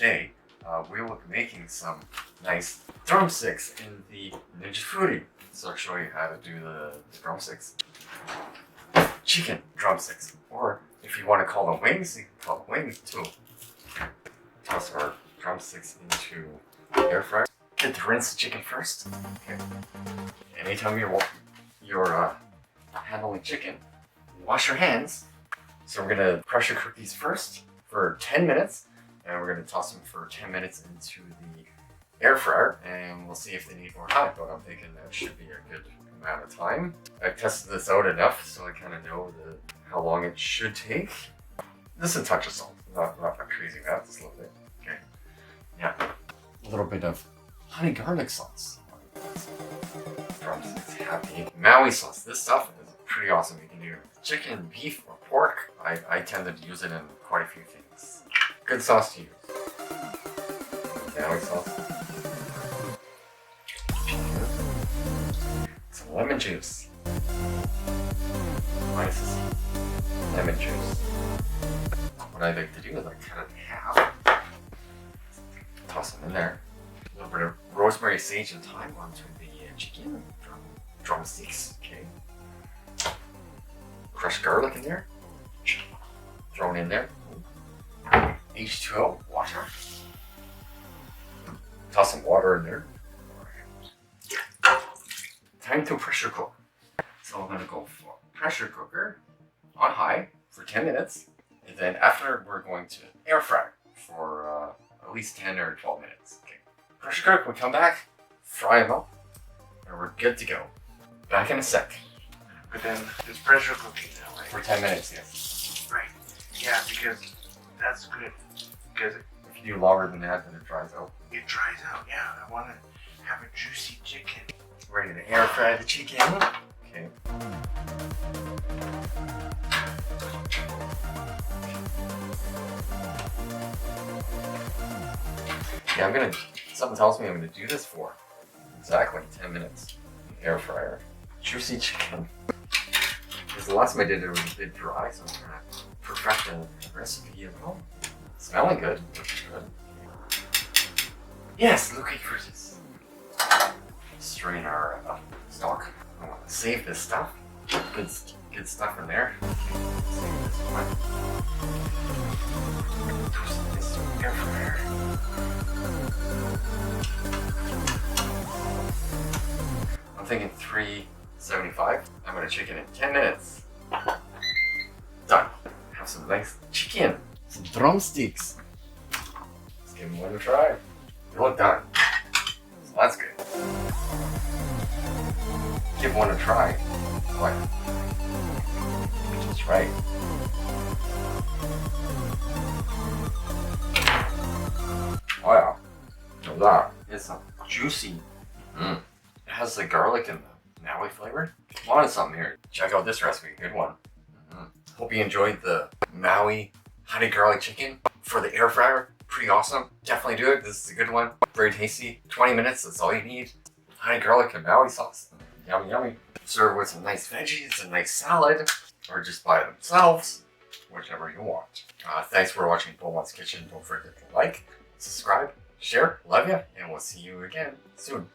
today we will be making some nice drumsticks in the Ninja Foodie. So I'll show you how to do the drumsticks. Chicken drumsticks, or if you want to call them wings, you can call them wings too. Toss our drumsticks into the air fryer. Get to rinse the chicken first. Okay. Anytime you're handling chicken, wash your hands. So we're gonna pressure cook these first for 10 minutes, and we're gonna toss them for 10 minutes into the air fryer, and we'll see if they need more time. But I'm thinking that should be a good amount of time. I tested this out enough so I kind of know how long it should take. Just a touch of salt, not a crazy amount, just a little bit. Okay. Yeah, a little bit of honey garlic sauce. Drumsticks happy. Maui sauce. This stuff is pretty awesome. You can do chicken, beef, or pork. I tend to use it in quite a few things. Good sauce to use. Maui sauce. Some lemon juice. Nice lemon juice. What I like to do is I cut it in half. Toss them in there. A little bit of rosemary, sage, and thyme onto the chicken drumsticks. Okay. Crushed garlic in there. Thrown in there. H2O, water. Toss some water in there. Time to pressure cook. So I'm gonna go for pressure cooker on high for 10 minutes. And then after, we're going to air fry for at least 10 or 12 minutes. Okay. Pressure cook, we come back, fry them up, and we're good to go. Back in a sec. But then it's pressure cooking now, right? For 10 minutes, yes. Right. Yeah, because that's good. Because If you do longer than that, then it dries out. it dries out. Yeah, I want to have a juicy chicken. Ready to air fry the chicken. Okay. Yeah, something tells me I'm gonna do this for exactly 10 minutes. Air fryer. Juicy chicken. Because the last time I did it was a bit dry, so I'm gonna perfect the recipe at home. Smelling good. Looking good. Yes, looking for this. Strain our stock. I want to save this stuff. Good stuff in there. Save this one. Twist this in the air fryer. I'm thinking 375. I'm gonna chicken in 10 minutes. Done. Have some nice chicken. Some drumsticks. Let's give them one to try. They look done. So that's good. Give one a try. What? That's right. Wow. That is some juicy. It has the garlic and the Maui flavor. Wanted something here. Check out this recipe. Good one. Hope you enjoyed the Maui honey garlic chicken for the air fryer. Pretty awesome. Definitely do it. This is a good one. Very tasty. 20 minutes. That's all you need. Honey garlic and Maui sauce. Yummy, yummy. Serve with some nice veggies, a nice salad, or just by themselves. Whichever you want. Thanks for watching Beaumont's Kitchen. Don't forget to like, subscribe, share. Love ya, and we'll see you again soon.